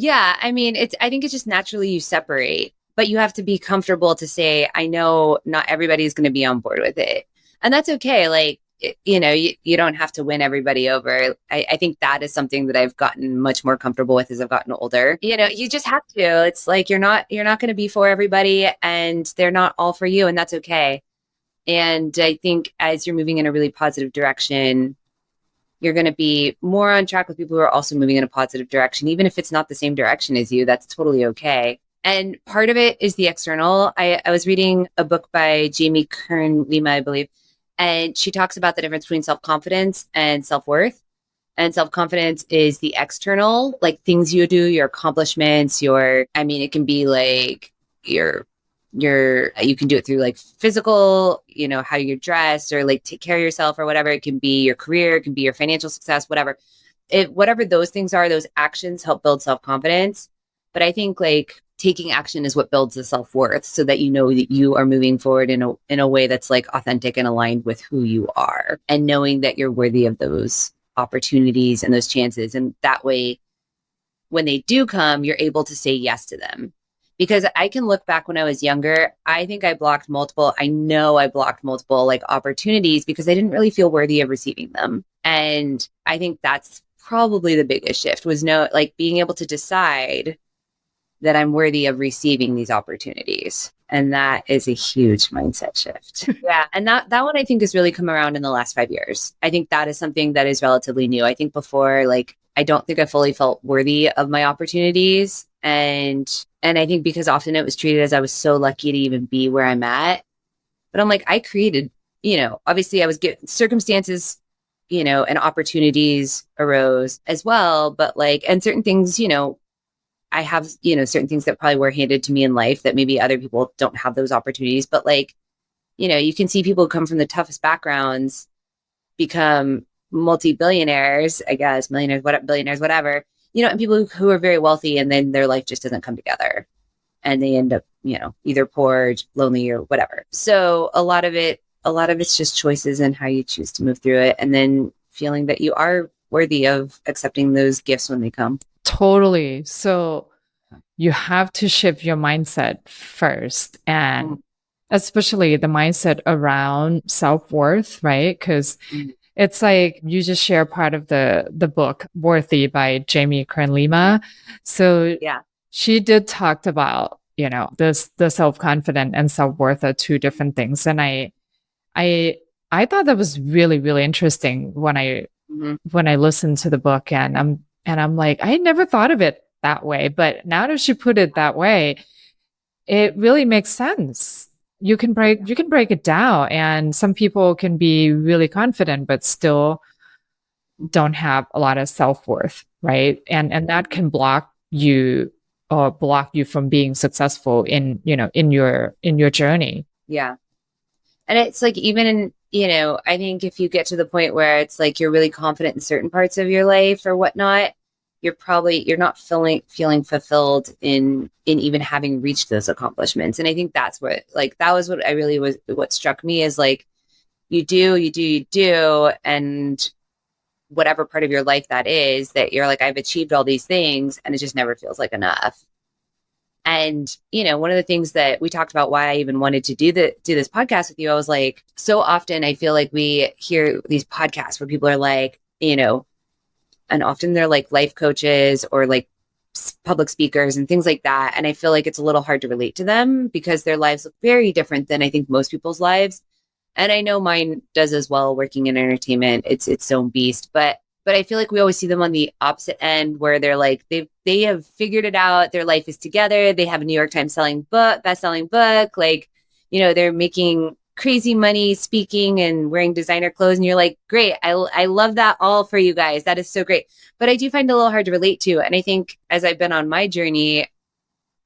I mean, I think it's just naturally you separate, but you have to be comfortable to say, I know not everybody's going to be on board with it. And that's okay. Like, you don't have to win everybody over. I think that is something that I've gotten much more comfortable with as I've gotten older. You just have to. It's like you're not going to be for everybody, and they're not all for you, and that's okay. And I think as you're moving in a really positive direction, you're going to be more on track with people who are also moving in a positive direction. Even if it's not the same direction as you, that's totally okay. And part of it is the external. I was reading a book by Jamie Kern Lima, I believe. And she talks about the difference between self-confidence and self-worth. And self-confidence is the external, like things you do, your accomplishments, it can be like you can do it through like physical, how you're dressed or like take care of yourself or whatever. It can be your career, it can be your financial success, whatever. Whatever those things are, those actions help build self-confidence. But I think like taking action is what builds the self-worth so that you know that you are moving forward in a way that's like authentic and aligned with who you are, and knowing that you're worthy of those opportunities and those chances. And that way, when they do come, you're able to say yes to them. Because I can look back when I was younger, I think I blocked multiple, I know I blocked multiple like opportunities because I didn't really feel worthy of receiving them. And I think that's probably the biggest shift, was like being able to decide that I'm worthy of receiving these opportunities. And that is a huge mindset shift. Yeah. And that one I think has really come around in the last 5 years. I think that is something that is relatively new. I think before, like, I don't think I fully felt worthy of my opportunities. And I think because often it was treated as I was so lucky to even be where I'm at. But I'm like, I created, obviously I was getting circumstances, and opportunities arose as well. But like, and certain things, I have, certain things that probably were handed to me in life that maybe other people don't have those opportunities. But like, you can see people who come from the toughest backgrounds become multi-billionaires, I guess, millionaires, billionaires, whatever, and people who are very wealthy, and then their life just doesn't come together and they end up, either poor, lonely, or whatever. So a lot of it's just choices and how you choose to move through it. And then feeling that you are worthy of accepting those gifts when they come. Totally. So you have to shift your mindset first, and especially the mindset around self-worth, right? Because it's like you just share part of the book Worthy by Jamie Kern Lima. So yeah, she did talk about, the self-confident and self-worth are two different things. And I thought that was really, really interesting when I listened to the book, and I'm like, I never thought of it that way. But now that she put it that way, it really makes sense. You can break it down, and some people can be really confident, but still don't have a lot of self-worth, right? And that can block you from being successful in your journey. Yeah. And it's like, even in, I think if you get to the point where it's like you're really confident in certain parts of your life or whatnot, you're not feeling fulfilled in even having reached those accomplishments. And I think that's what, like, that was what struck me, is like, you do, and whatever part of your life that is, that you're like, I've achieved all these things, and it just never feels like enough. And, one of the things that we talked about, why I even wanted to do this podcast with you, I was like, so often I feel like we hear these podcasts where people are like, and often they're like life coaches or like public speakers and things like that. And I feel like it's a little hard to relate to them because their lives look very different than I think most people's lives. And I know mine does as well, working in entertainment. It's its own beast. But I feel like we always see them on the opposite end, where they're like, they have figured it out. Their life is together. They have a New York Times best-selling book. Like, they're making crazy money speaking and wearing designer clothes. And you're like, great. I love that all for you guys. That is so great. But I do find it a little hard to relate to. And I think as I've been on my journey,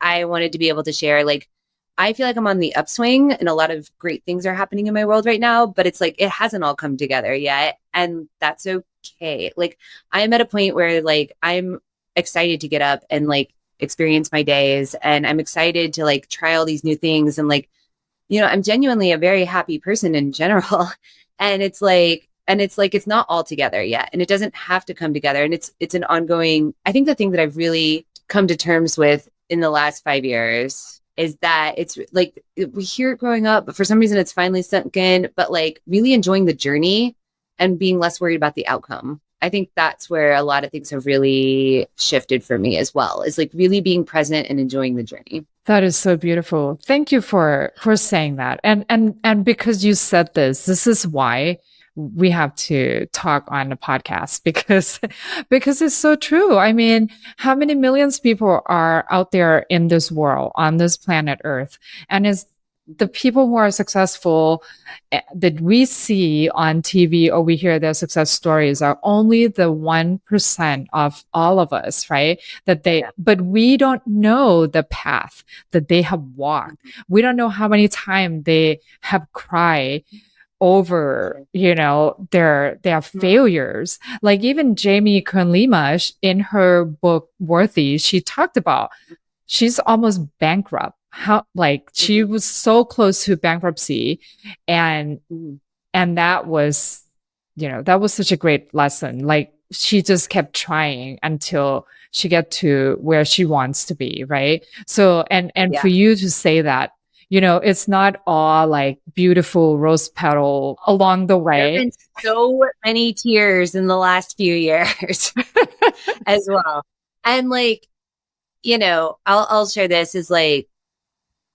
I wanted to be able to share, like, I feel like I'm on the upswing and a lot of great things are happening in my world right now, but it's like, it hasn't all come together yet. And that's okay. Like, I am at a point where, like, I'm excited to get up and like experience my days, and I'm excited to like try all these new things. And like, I'm genuinely a very happy person in general. And it's like, it's not all together yet. And it doesn't have to come together. And it's an ongoing, I think the thing that I've really come to terms with in the last 5 years is that it's like, we hear it growing up, but for some reason it's finally sunk in, but like really enjoying the journey and being less worried about the outcome. I think that's where a lot of things have really shifted for me as well, is like really being present and enjoying the journey. That is so beautiful. Thank you for saying that. And because you said this is why we have to talk on the podcast, because it's so true. I mean, how many millions of people are out there in this world, on this planet Earth? And is the people who are successful that we see on TV or we hear their success stories are only the 1% of all of us, right? But we don't know the path that they have walked. We don't know how many times they have cried over, their failures. Like even Jamie Kern Lima in her book Worthy, she talked about she's almost bankrupt. How, like, she was so close to bankruptcy, and that was, that was such a great lesson. Like, she just kept trying until she get to where she wants to be, right? So, and for you to say that, it's not all like beautiful rose petal along the way. There have been so many tears in the last few years as well. And like, I'll share this is like,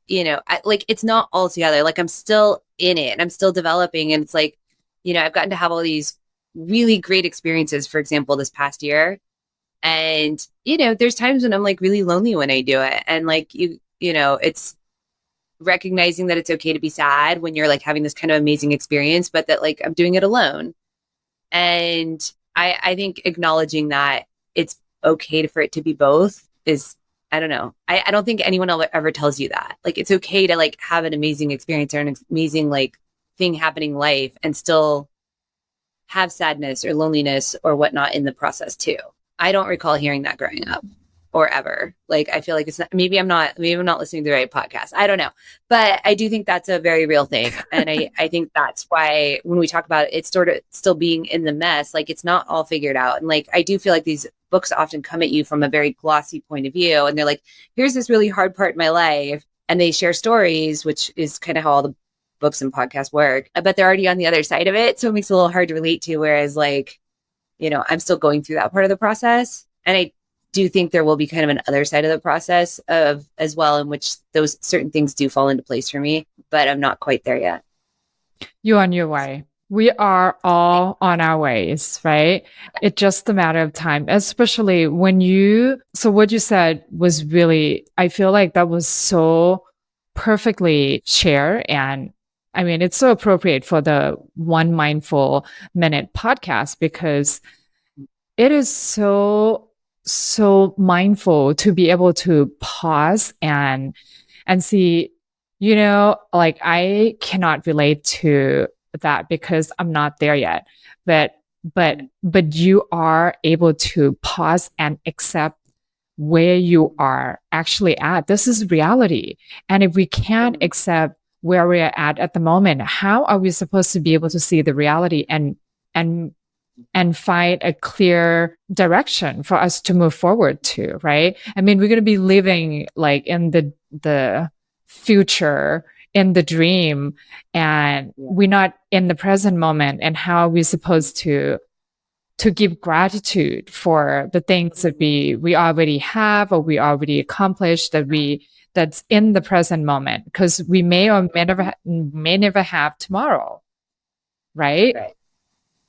it's not all together. Like, I'm still in it and I'm still developing. And it's like, I've gotten to have all these really great experiences, for example, this past year. And, there's times when I'm like really lonely when I do it. And like, it's recognizing that it's okay to be sad when you're like having this kind of amazing experience, but that like I'm doing it alone. And I think acknowledging that it's okay for it to be both is, I don't know. I don't think anyone ever tells you that. Like, it's okay to like have an amazing experience or an amazing like thing happening in life and still have sadness or loneliness or whatnot in the process too. I don't recall hearing that growing up or ever. Like, I feel like it's not, maybe I'm not listening to the right podcast. I don't know. But I do think that's a very real thing. And I think that's why when we talk about it, it's sort of still being in the mess, like it's not all figured out. And like, I do feel like these books often come at you from a very glossy point of view. And they're like, here's this really hard part in my life. And they share stories, which is kind of how all the books and podcasts work, but they're already on the other side of it. So it makes it a little hard to relate to. Whereas like, I'm still going through that part of the process. And I do think there will be kind of an other side of the process of as well, in which those certain things do fall into place for me, but I'm not quite there yet. You're on your way. We are all on our ways, right? It's just a matter of time, especially so what you said was really, I feel like that was so perfectly shared. And I mean, it's so appropriate for the One Mindful Minute podcast because it is so mindful to be able to pause and see, like I cannot relate to that because I'm not there yet. But you are able to pause and accept where you are actually at. This is reality. And if we can't accept where we're at the moment, how are we supposed to be able to see the reality and find a clear direction for us to move forward to, right? I mean, we're going to be living like in the future, in the dream, and we're not in the present moment. And how are we supposed to give gratitude for the things that we already have or we already accomplished that's in the present moment, because we may or may never have tomorrow, right?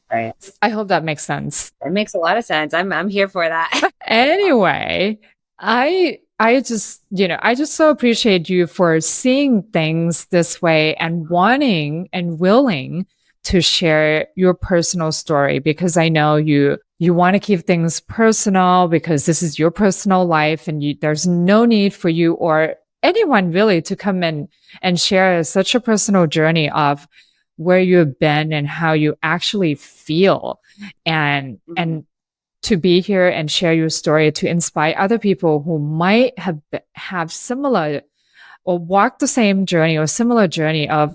Right. I hope that makes sense. It makes a lot of sense. I'm here for that. Anyway, I just, I just so appreciate you for seeing things this way and wanting and willing to share your personal story, because I know you want to keep things personal because this is your personal life and there's no need for you or anyone really to come in and share such a personal journey of where you've been and how you actually feel, and to be here and share your story to inspire other people who might have similar or walk the same journey or similar journey of,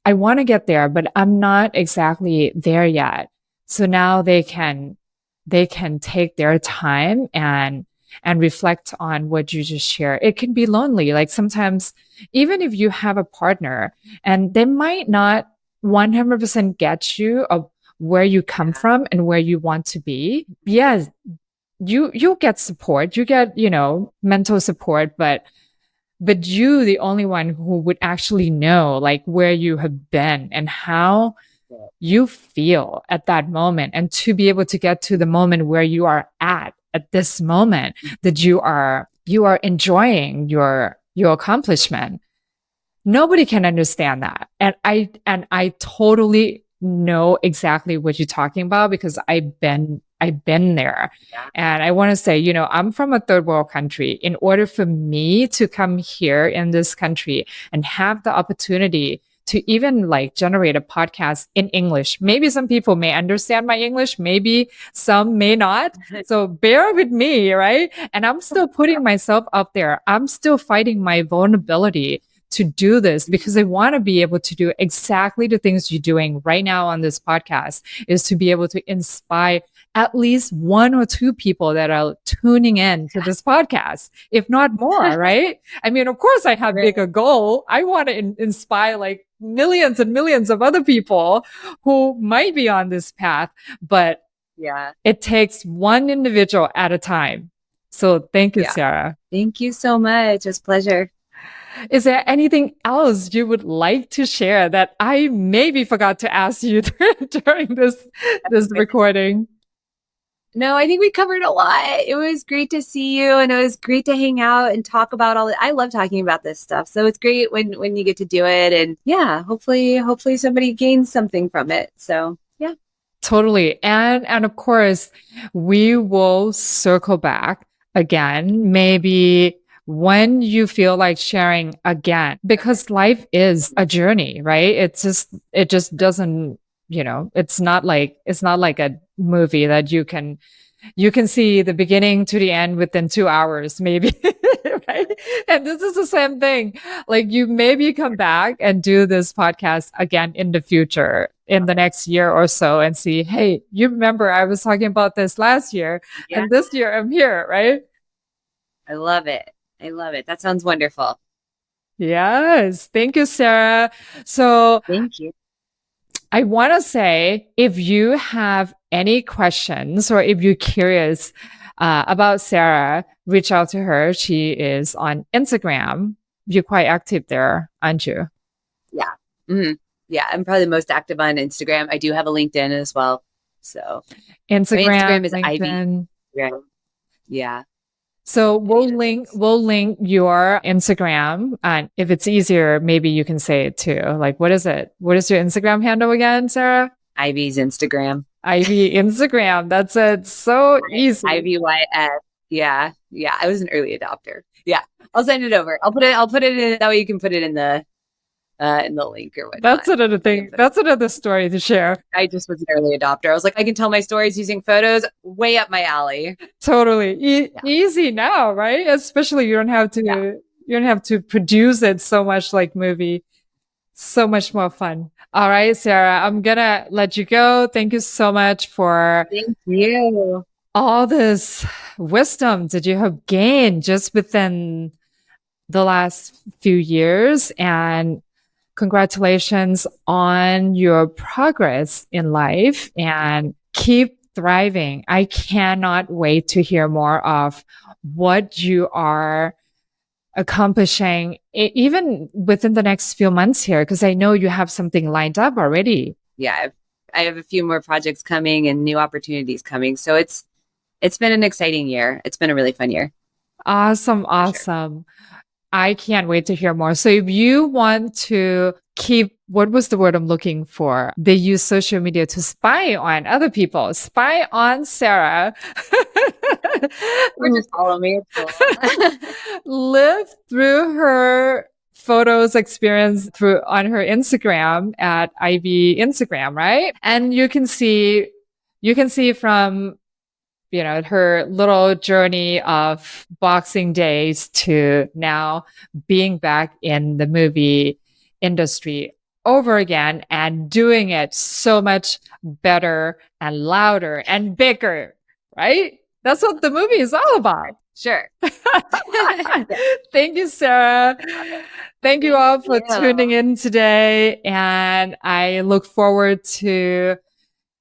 I want to get there, but I'm not exactly there yet. So now they can take their time and reflect on what you just shared. It can be lonely. Like sometimes, even if you have a partner and they might not 100% get you of where you come from and where you want to be. Yes, you get support, you get, mental support, but you, the only one who would actually know like where you have been and how you feel at that moment, and to be able to get to the moment where you are at this moment, that you are enjoying your accomplishment. Nobody can understand that. And I totally know exactly what you're talking about because I've been there. Yeah. And I want to say, I'm from a third world country. In order for me to come here in this country and have the opportunity to even like generate a podcast in English. Maybe some people may understand my English, maybe some may not. So bear with me, right? And I'm still putting myself out there. I'm still fighting my vulnerability to do this because I want to be able to do exactly the things you're doing right now on this podcast, is to be able to inspire at least one or two people that are tuning in to this podcast, if not more, right? I mean, of course I have bigger goal. I want to inspire like millions and millions of other people who might be on this path, but it takes one individual at a time. So thank you, Sarah. Thank you so much. It's a pleasure. Is there anything else you would like to share that I maybe forgot to ask you during this recording? No, I think we covered a lot. It was great to see you, and it was great to hang out and talk about all. I love talking about this stuff, so it's great when you get to do it, and yeah, hopefully somebody gains something from it. So yeah, totally, and of course, we will circle back again, maybe when you feel like sharing again, because life is a journey, right? It just doesn't, it's not like a movie that you can see the beginning to the end within 2 hours, maybe. Right? And this is the same thing. Like, you maybe come back and do this podcast again in the future, in the next year or so, and see, hey, you remember I was talking about this last year, and this year I'm here, right? I love it. That sounds wonderful. Yes. Thank you, Sarah. So thank you. I want to say, if you have any questions or if you're curious about Sarah, reach out to her. She is on Instagram. You're quite active there, aren't you? Yeah. Mm-hmm. Yeah. I'm probably the most active on Instagram. I do have a LinkedIn as well. So Instagram is LinkedIn. Ivy. Yeah. So we'll link your Instagram, and if it's easier, maybe you can say it too. Like, what is it? What is your Instagram handle again, Sarah? Ivy's Instagram. Ivy Instagram. That's it. So easy. IVYS. Yeah. I was an early adopter. Yeah. I'll send it over. I'll put it in, that way you can put it in the link or whatnot. That's another thing. That's another story to share. I just was an early adopter. I was like, I can tell my stories using photos, way up my alley. Totally. Easy now, right? Especially you don't have to produce it so much like movie. So much more fun. All right, Sarah, I'm gonna let you go. Thank you so much for all this wisdom that you have gained just within the last few years, and congratulations on your progress in life, and keep thriving. I cannot wait to hear more of what you are accomplishing, even within the next few months here, because I know you have something lined up already. Yeah, I have a few more projects coming and new opportunities coming. So it's been an exciting year. It's been a really fun year. Awesome. Sure. I can't wait to hear more. So if you want to keep, what was the word I'm looking for? They use social media to spy on other people, spy on Sarah. Or just follow me. Live through her photos experience on her Instagram at Ivy Instagram, right? And you can see from her little journey of boxing days to now being back in the movie industry over again and doing it so much better and louder and bigger, right? That's what the movie is all about. Sure. Thank you, Sarah. Thank you all for tuning in today. And I look forward to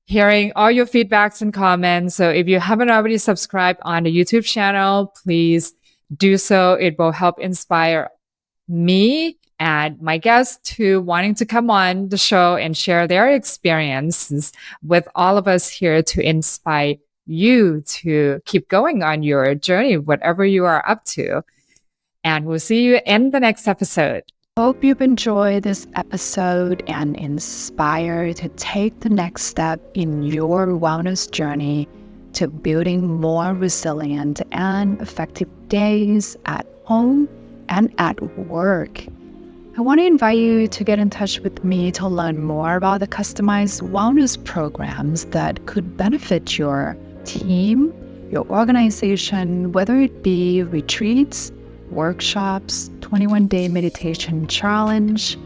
hearing all your feedbacks and comments. So if you haven't already subscribed on the YouTube channel, please do so. It will help inspire me and my guests to wanting to come on the show and share their experiences with all of us here to inspire you to keep going on your journey, whatever you are up to. And we'll see you in the next episode. Hope you've enjoyed this episode and inspired to take the next step in your wellness journey to building more resilient and effective days at home and at work. I want to invite you to get in touch with me to learn more about the customized wellness programs that could benefit your team, your organization, whether it be retreats, workshops, 21-day meditation challenge,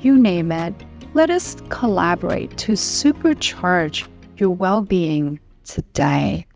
you name it. Let us collaborate to supercharge your well-being today.